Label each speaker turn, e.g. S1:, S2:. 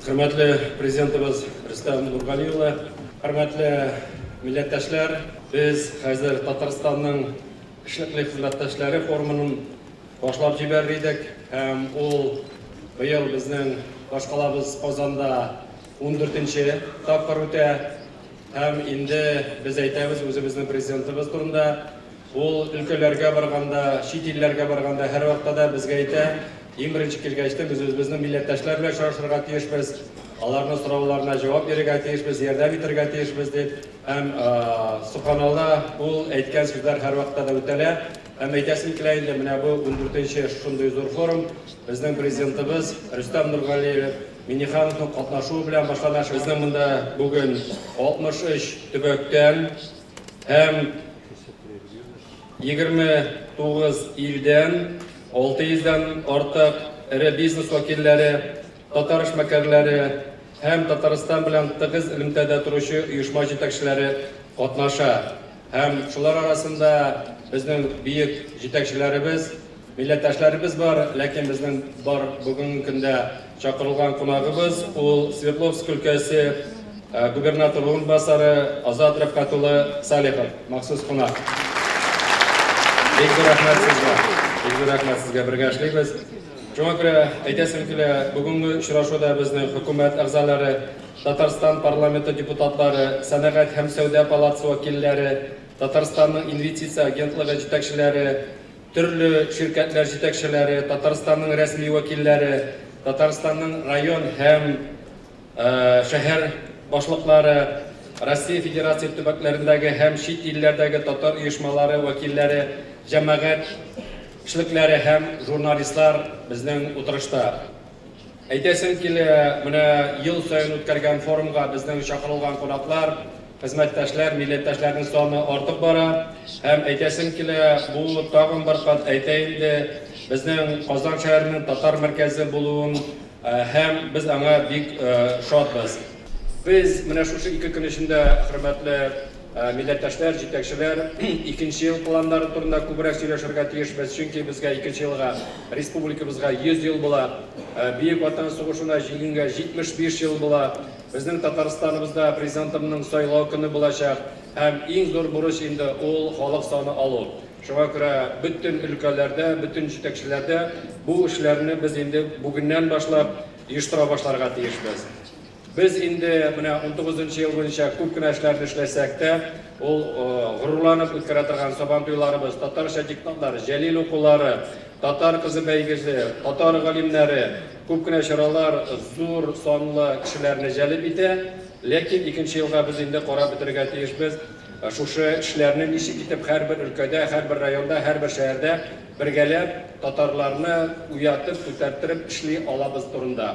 S1: Hürmetli Prezidentimiz Rüstem Nurgaliyev, hürmetli milletvekiller, biz hazır Tataristan'ın işlikli hizmetdaşları forumunun başlap jiberdik. Hem ol bu yıl bizning boshqalabız Qozonda 14-chi taqdir o'tdi. Hem indi biz aytamiz o'zimizning prezidentimiz turunda ol ülkelerge barganda, chet ellarga barganda har vaqtda bizga aytadi. Eng birinchi kelgachda biz o'zimizning millatdoshlar bilan uchrashishga tiyishmiz, ularning so'rovlariga javob berishga tiyishmiz, yordam berishga tiyishmiz deb ham subhanalloh bu aytgan so'zlar har vaqtda o'tadi. Hem aytasim kelaydi, mana bu 14-chi shunday zo'r forum bizning prezidentimiz Rüstem Nurgaliyev Minixanovning qatnashuvi bilan boshlanishi. Bizning bunda bugun 63 tubakdan hem 29 ildan 600'dan ortiq iri biznes vakilleri, Tatar ishmakarlari hem Tatariston bilan tig'iz ilmda turuvchi uyushma yetakchilari qatnasha. Hem shular orasida bizning buyuk yetakchilarimiz, millatdoshlarimiz bor, lekin bizning bor bugungi kunda chaqirilgan qonog'imiz ul Sverdlovsk o'lkasi gubernator o'rinbosari Azat Rafqatullo Salihov, maxsus qonaq. Bekor rahmat sizga. Bekor rahmat sizga birga ishlaymiz. Shunga ko'ra aytasimki, bugungi uchrashuvda bizning hukumat a'zolari, Tatariston parlamenti deputatlari, sanoat ham savdo palatasi vakillari, Tataristonning investitsiya agentligi yetakchilari, turli shirkatlar yetakchilari, Tataristonning rasmiy vakillari, Tataristonning rayon ham shahar boshliqlari, Rossiya Federatsiya tubaklarindagi ham chet ellardagi tatar uyushmalari vakillari, jamoat ishliklari ham jurnalistlar bizning o'tirishda. Aytasimki, mana yil sayin o'tkazilgan forumga bizning chaqirilgan qo'noqlar, xizmatdoshlar, millatdoshlarning soni ortib boradi. Ham aytasimki, bu tag'in bir qat aytaydi, bizning Qozon shahrining tatar markazi bo'luvi ham biz anga bek shodmiz. Biz mana shu ikki kun ichida hurmatli millatdoshlar, yetakchilar, ikkinchi yil planlari turida ko'proq so'rashga tegishmiz, chunki bizga ikkinchi yilga respublikamizga 100 yil bo'ladi. Buyuk Vatan so'ng'ishuna yiliga 75 yil bo'ladi. Bizning Tataristonimizda prezidentimning saylov kuni bo'lacak. Ham eng zo'r bo'lish endi ol xalq soni oluv. Shunga ko'ra butun ülkelerde, bütün yetakchilarda bu ishlarni biz endi bugundan boshlab uyushtira boshlarga tegishmiz. Biz endi mana 19-yil bo'yicha ko'pgina ishlarni ishlasak-da, ol g'ururlanib o'tkazadigan Soban to'ylarimiz, Tatar shadiknotlari, Jalil o'quvlari, Tatar qizi baygisi, Tatar g'olimlari, ko'pgina sharalar zo'r sonli kishilarni jalb etadi. Lekin ikkinchi yilga biz endi qarab bitirga tegishmiz. Shu ishlarni ishi ketib har bir ülkede, har bir rayonda, har bir shaharda birgalab tatarlarni uyatib, ko'tartirib ishlay olamiz turunda.